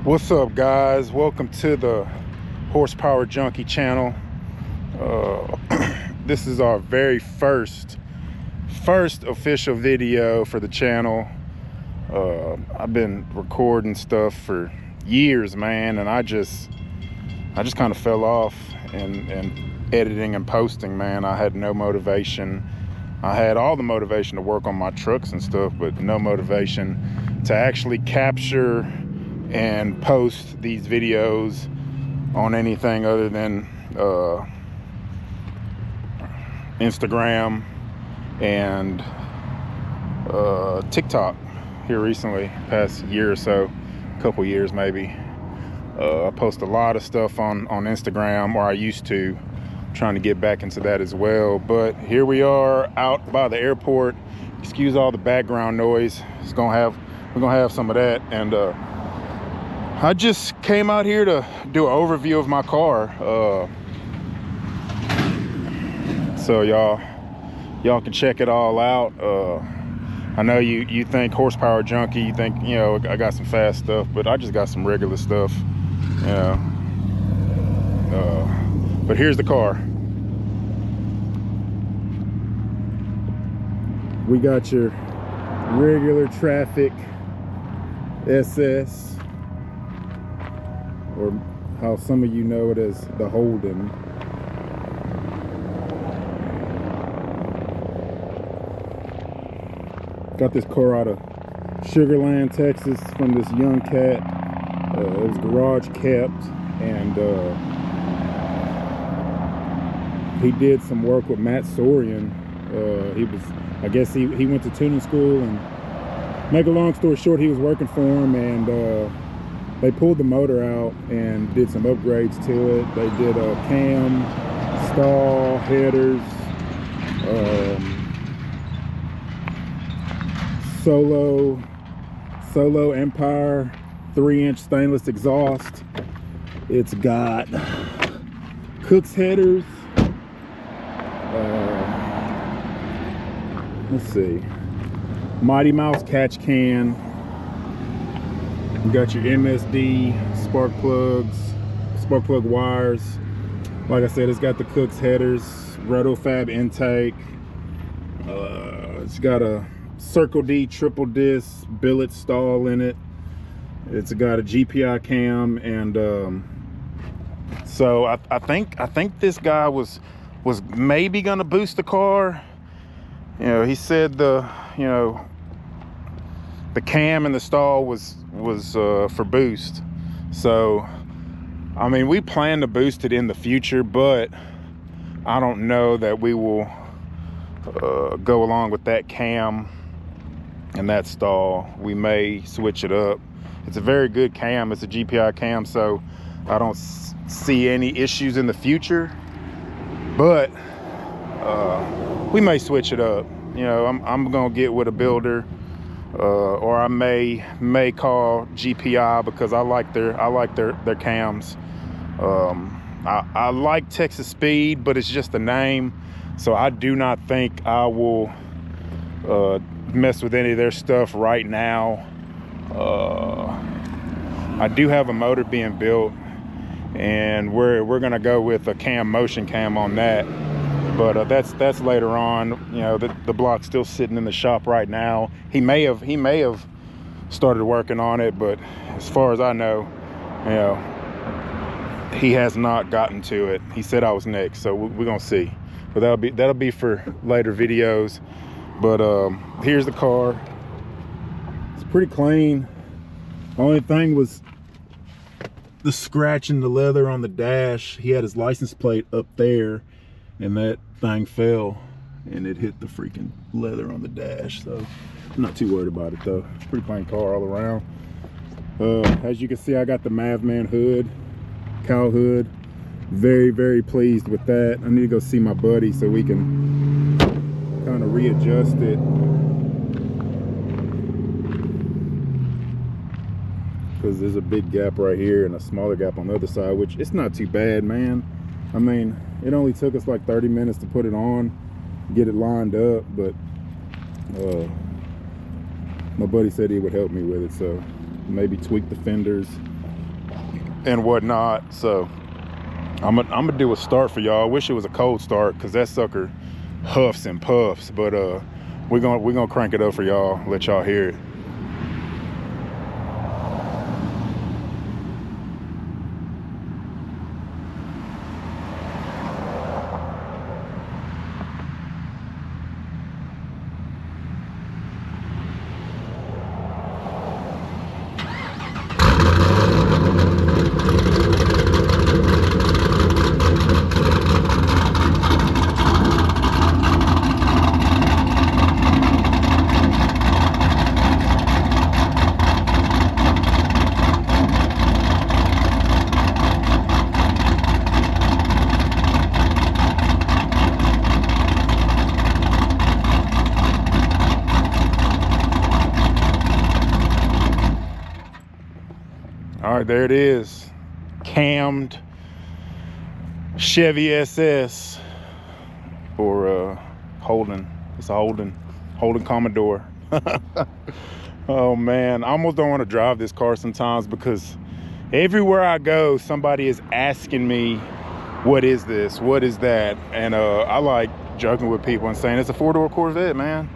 What's up, guys? Welcome to the Horsepower Junkie channel. This is our very first official video for the channel. I've been recording stuff for years, man, and I just kind of fell off in editing and posting, man. I had no motivation. I had all the motivation to work on my trucks and stuff, but no motivation to actually capture and post these videos on anything other than Instagram and TikTok here recently, past year or so, couple years maybe. I post a lot of stuff on Instagram, or I used to. Trying to get back into that as well, but here we are out by the airport. Excuse all the background noise. We're gonna have some of that. And I just came out here to do an overview of my car, so y'all can check it all out. I know you think Horsepower Junkie, you think, you know, I got some fast stuff, but I just got some regular stuff, you know. But here's the car. We got your regular traffic SS, or how some of you know it as the Holden. Got this car out of Sugar Land, Texas, from this young cat. It was garage kept, and he did some work with Matt Sorian. I guess he went to tuning school, and make a long story short, he was working for him, and they pulled the motor out and did some upgrades to it. They did a cam, stall, headers, Solo Empire 3-inch stainless exhaust. It's got Cook's headers. Let's see, Mighty Mouse catch can. You got your MSD spark plug wires. Like I said, it's got the Cook's headers, Rotofab intake. It's got a Circle D triple disc billet stall in it. It's got a GPI cam, and so I think this guy was maybe gonna boost the car. You know, he said the cam and the stall was for boost. So I mean, we plan to boost it in the future, but I don't know that we will go along with that cam and that stall. We may switch it up. It's a very good cam. It's a GPI cam, so I don't see any issues in the future, but we may switch it up. You know, I'm gonna get with a builder, or I may call GPI, because I like their cams. I like Texas Speed, but it's just a name, so I do not think I will mess with any of their stuff right now. I do have a motor being built, and we're gonna go with a cam, motion cam on that, but that's later on. You know, the block's still sitting in the shop right now. He may have started working on it, but as far as I know, you know, he has not gotten to it. He said I was next, so we're gonna see. But that'll be for later videos. But here's the car. It's pretty clean. Only thing was the scratch in the leather on the dash. He had his license plate up there, and that thing fell and it hit the freaking leather on the dash. So I'm not too worried about it though. It's a pretty clean car all around. As you can see, I got the Mavman hood, cow hood. Very pleased with that. I need to go see my buddy so we can kind of readjust it. Because there's a big gap right here and a smaller gap on the other side, which it's not too bad, man. I mean, it only took us like 30 minutes to put it on, get it lined up, but my buddy said he would help me with it, so maybe tweak the fenders, and whatnot. So I'm gonna do a start for y'all. I wish it was a cold start, because that sucker huffs and puffs, but we're gonna crank it up for y'all, let y'all hear it. All right, there it is. Cammed Chevy SS, or Holden. It's a Holden Commodore. Oh man, I almost don't want to drive this car sometimes, because everywhere I go, somebody is asking me, what is this? What is that? And I like joking with people and saying it's a 4-door Corvette, man.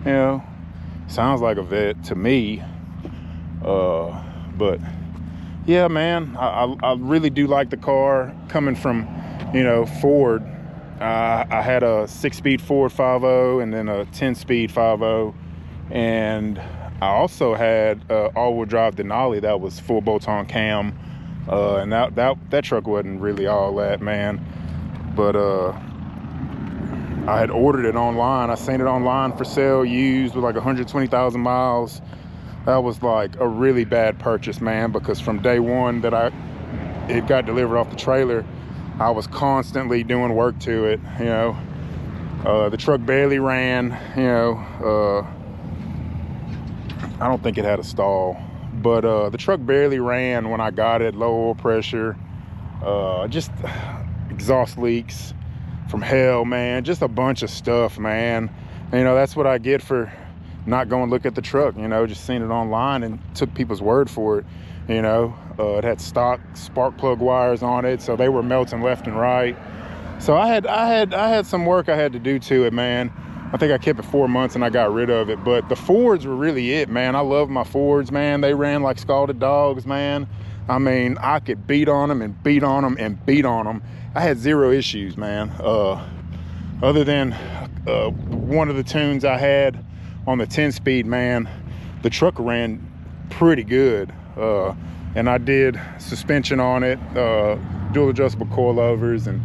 You know, sounds like a vet to me. But yeah, man, I really do like the car. Coming from, you know, Ford, I had a 6-speed Ford 5.0 and then a 10-speed 5.0, and I also had all-wheel drive Denali that was full bolt-on cam, and that truck wasn't really all that, man. But I had ordered it online. I seen it online for sale, used, with like 120,000 miles. That was like a really bad purchase, man, because from day one that it got delivered off the trailer, I was constantly doing work to it, you know. The truck barely ran, you know. I don't think it had a stall, but the truck barely ran when I got it. Low oil pressure, just exhaust leaks from hell, man. Just a bunch of stuff, man. And, you know, that's what I get for not going to look at the truck, you know, just seen it online and took people's word for it. You know, it had stock spark plug wires on it, so they were melting left and right. So I had some work I had to do to it, man. I think I kept it 4 months and I got rid of it. But the Fords were really it, man. I love my Fords, man. They ran like scalded dogs, man. I mean, I could beat on them and beat on them and beat on them. I had zero issues, man. Other than one of the tunes I had on the 10-speed, man, the truck ran pretty good. And I did suspension on it, dual adjustable coilovers and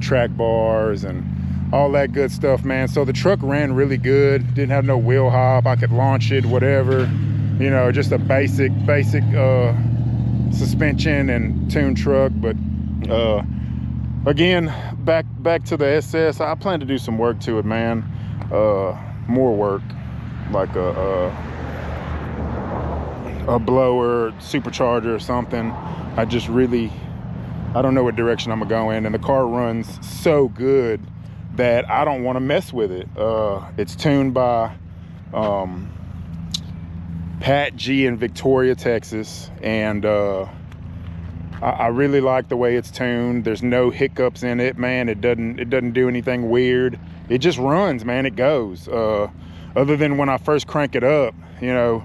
track bars and all that good stuff, man. So the truck ran really good. Didn't have no wheel hop. I could launch it, whatever. You know, just a basic suspension and tuned truck. But again, back to the SS. I plan to do some work to it, man. More work, like a blower, supercharger or something. I don't know what direction I'm gonna go in, and the car runs so good that I don't want to mess with it. It's tuned by Pat G in Victoria, Texas, and I really like the way it's tuned. There's no hiccups in it, man. It doesn't do anything weird. It just runs, man. It goes. Other than when I first crank it up, you know,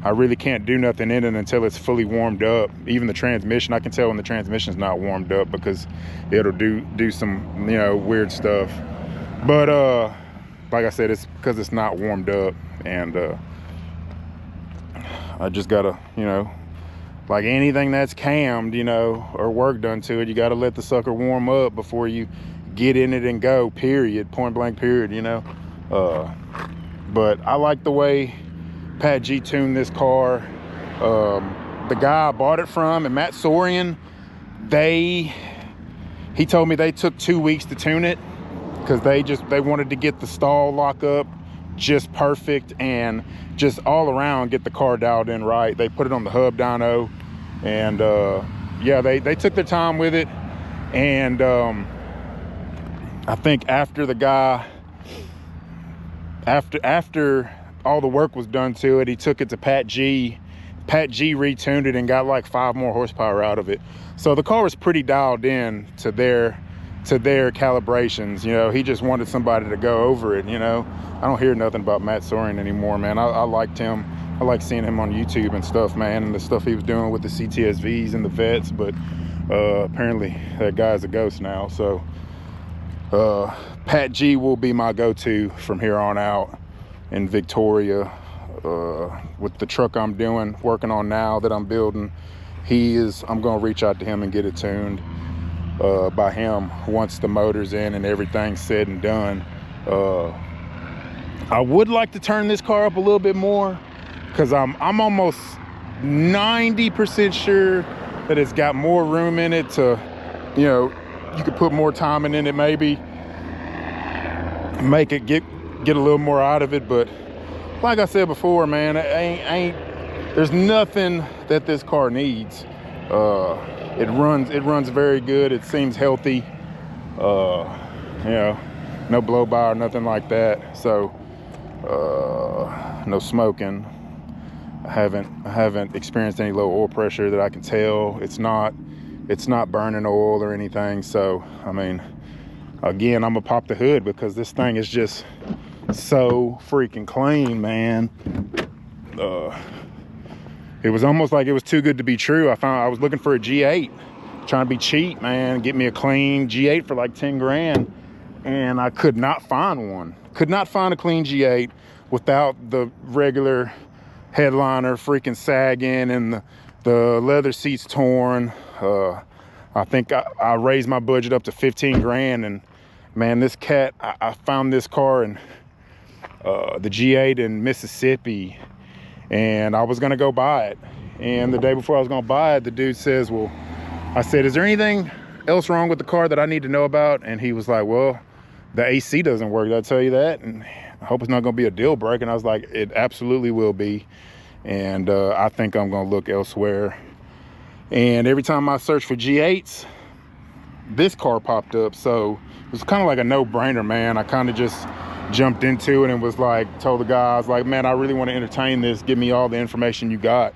I really can't do nothing in it until it's fully warmed up. Even the transmission, I can tell when the transmission's not warmed up, because it'll do some, you know, weird stuff. But like I said, it's because it's not warmed up, and I just gotta, you know, like anything that's cammed, you know, or work done to it, you gotta let the sucker warm up before you get in it and go, period, point blank period, you know. But I like the way Pat G tuned this car. The guy I bought it from, and Matt Sorian, he told me they took 2 weeks to tune it, because they wanted to get the stall lock up just perfect and just all around get the car dialed in right. They put it on the hub dyno, and yeah, they took their time with it. And I think after all the work was done to it, he took it to Pat G Pat G retuned it and got like 5 more horsepower out of it. So the car was pretty dialed in to their calibrations. You know, he just wanted somebody to go over it. You know, I don't hear nothing about Matt Soren anymore, man. I liked him. I like seeing him on YouTube and stuff, man, and the stuff he was doing with the CTSVs and the vets. But apparently that guy's a ghost now. So Pat G will be my go-to from here on out in Victoria. With the truck I'm working on now that I'm building, I'm gonna reach out to him and get it tuned by him once the motor's in and everything's said and done. I would like to turn this car up a little bit more, because I'm almost 90% sure that it's got more room in it to, you know, you could put more timing in it, maybe make it get a little more out of it. But like I said before, man, there's nothing that this car needs. It runs very good. It seems healthy. You know, no blow by or nothing like that. So no smoking. I haven't experienced any low oil pressure that I can tell. It's not burning oil or anything. So I mean, again, I'm gonna pop the hood because this thing is just so freaking clean, man. It was almost like it was too good to be true. I was looking for a G8, trying to be cheap, man, get me a clean G8 for like 10 grand, and I could not find one. Could not find a clean G8 without the regular headliner freaking sagging and the leather seats torn. I think I raised my budget up to 15 grand, and man, this cat, I found this car in the G8 in Mississippi, and I was gonna go buy it. And the day before I was gonna buy it, the dude says, well, I said, is there anything else wrong with the car that I need to know about? And he was like, well, the AC doesn't work, did I tell you that? And I hope it's not gonna be a deal breaker. And I was like, it absolutely will be. And I think I'm gonna look elsewhere. And every time I search for G8s, this car popped up. So it was kind of like a no-brainer, man. I kind of just jumped into it and was like, told the guy, I was like, man, I really want to entertain this. Give me all the information you got.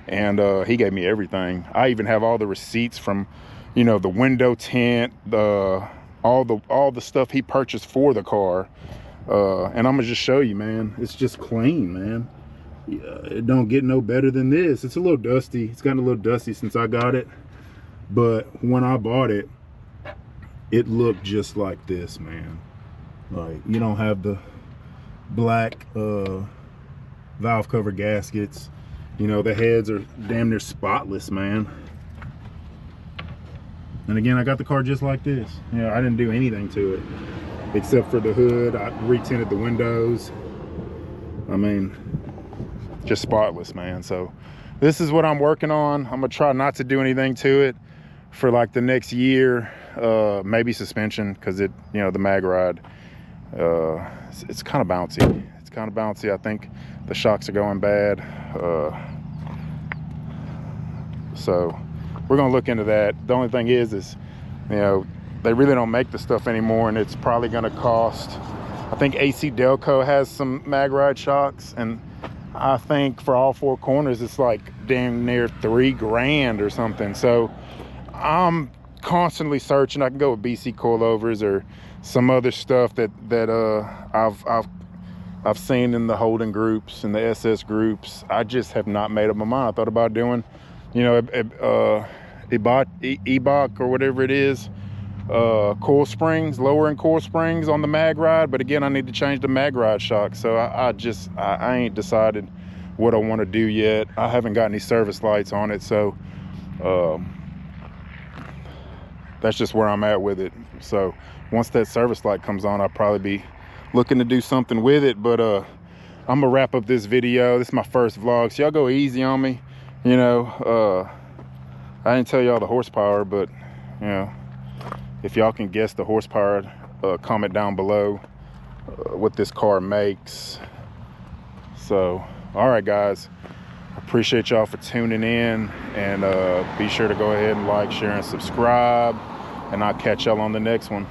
And he gave me everything. I even have all the receipts from, you know, the window tint, all the stuff he purchased for the car. And I'm gonna just show you, man. It's just clean, man. It don't get no better than this. It's a little dusty. It's gotten a little dusty since I got it. But when I bought it, it looked just like this, man. Like, you don't have the black valve cover gaskets. You know, the heads are damn near spotless, man. And again, I got the car just like this. You know, I didn't do anything to it except for the hood. I retinted the windows. I mean, just spotless, man. So this is what I'm working on. I'm gonna try not to do anything to it for like the next year. Maybe suspension, because it, you know, the mag ride, it's kind of bouncy. It's kind of bouncy. I think the shocks are going bad. So we're gonna look into that. The only thing is you know, they really don't make the stuff anymore, and it's probably gonna cost, I think AC Delco has some mag ride shocks, and I think for all 4 corners it's like damn near 3 grand or something. So I'm constantly searching. I can go with BC coilovers or some other stuff that I've seen in the Holden groups and the SS groups. I just have not made up my mind. I thought about doing, you know, EBOC or whatever it is, coil springs, lowering coil springs on the mag ride. But again, I need to change the mag ride shock. So I ain't decided what I want to do yet. I haven't got any service lights on it. So that's just where I'm at with it. So once that service light comes on, I'll probably be looking to do something with it. But I'm gonna wrap up this video. This is my first vlog, so y'all go easy on me. You know, I didn't tell y'all the horsepower, but you know, if y'all can guess the horsepower, comment down below what this car makes. So all right, guys, appreciate y'all for tuning in, and be sure to go ahead and like, share, and subscribe, and I'll catch y'all on the next one.